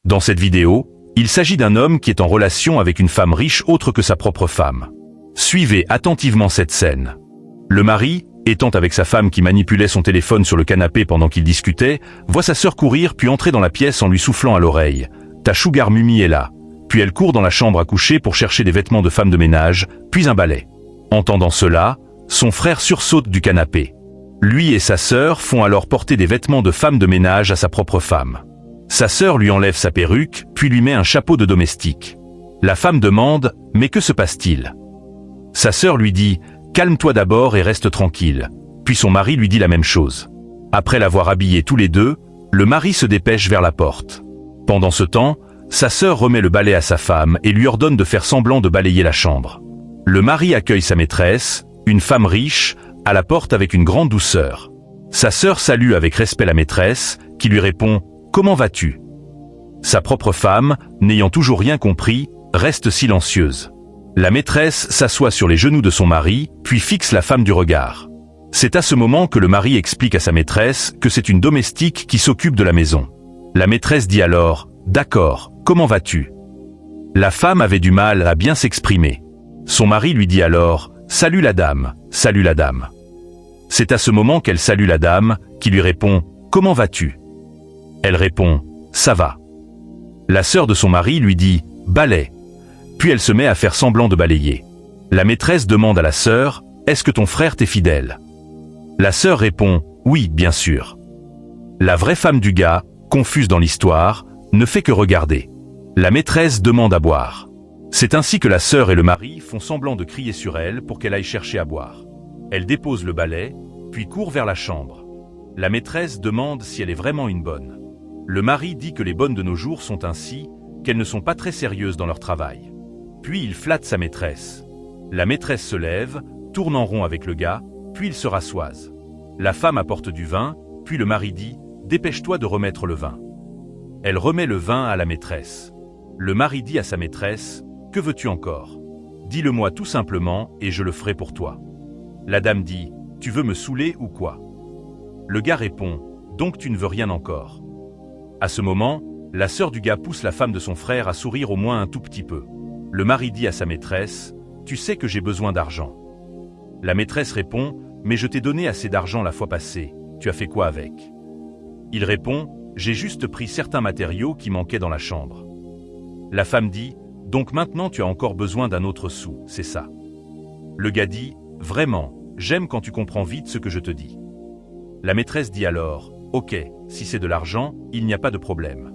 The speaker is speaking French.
Dans cette vidéo, il s'agit d'un homme qui est en relation avec une femme riche autre que sa propre femme. Suivez attentivement cette scène. Le mari, étant avec sa femme qui manipulait son téléphone sur le canapé pendant qu'ils discutaient, voit sa sœur courir puis entrer dans la pièce en lui soufflant à l'oreille. « Ta sugar mummy est là ». Puis elle court dans la chambre à coucher pour chercher des vêtements de femme de ménage, puis un balai. Entendant cela, son frère sursaute du canapé. Lui et sa sœur font alors porter des vêtements de femme de ménage à sa propre femme. Sa sœur lui enlève sa perruque, puis lui met un chapeau de domestique. La femme demande « Mais que se passe-t-il » Sa sœur lui dit « Calme-toi d'abord et reste tranquille ». Puis son mari lui dit la même chose. Après l'avoir habillé tous les deux, le mari se dépêche vers la porte. Pendant ce temps, sa sœur remet le balai à sa femme et lui ordonne de faire semblant de balayer la chambre. Le mari accueille sa maîtresse, une femme riche, à la porte avec une grande douceur. Sa sœur salue avec respect la maîtresse, qui lui répond « Comment vas-tu » Sa propre femme, n'ayant toujours rien compris, reste silencieuse. La maîtresse s'assoit sur les genoux de son mari, puis fixe la femme du regard. C'est à ce moment que le mari explique à sa maîtresse que c'est une domestique qui s'occupe de la maison. La maîtresse dit alors « D'accord, comment vas-tu » La femme avait du mal à bien s'exprimer. Son mari lui dit alors « Salut la dame, salut la dame ». C'est à ce moment qu'elle salue la dame, qui lui répond « Comment vas-tu » Elle répond « Ça va ». La sœur de son mari lui dit « Balai ». Puis elle se met à faire semblant de balayer. La maîtresse demande à la sœur « Est-ce que ton frère t'est fidèle ?» La sœur répond « Oui, bien sûr ». La vraie femme du gars, confuse dans l'histoire, ne fait que regarder. La maîtresse demande à boire. C'est ainsi que la sœur et le mari font semblant de crier sur elle pour qu'elle aille chercher à boire. Elle dépose le balai, puis court vers la chambre. La maîtresse demande si elle est vraiment une bonne. Le mari dit que les bonnes de nos jours sont ainsi, qu'elles ne sont pas très sérieuses dans leur travail. Puis il flatte sa maîtresse. La maîtresse se lève, tourne en rond avec le gars, puis ils se rassoisent. La femme apporte du vin, puis le mari dit « Dépêche-toi de remettre le vin ». Elle remet le vin à la maîtresse. Le mari dit à sa maîtresse « Que veux-tu encore ? Dis-le-moi tout simplement et je le ferai pour toi ». La dame dit « Tu veux me saouler ou quoi ?» Le gars répond « Donc tu ne veux rien encore ?» À ce moment, la sœur du gars pousse la femme de son frère à sourire au moins un tout petit peu. Le mari dit à sa maîtresse « Tu sais que j'ai besoin d'argent ». La maîtresse répond « Mais je t'ai donné assez d'argent la fois passée, tu as fait quoi avec ?» Il répond « J'ai juste pris certains matériaux qui manquaient dans la chambre ». La femme dit « Donc maintenant tu as encore besoin d'un autre sou, c'est ça ?» Le gars dit « Vraiment, j'aime quand tu comprends vite ce que je te dis ». La maîtresse dit alors « Ok, si c'est de l'argent, il n'y a pas de problème.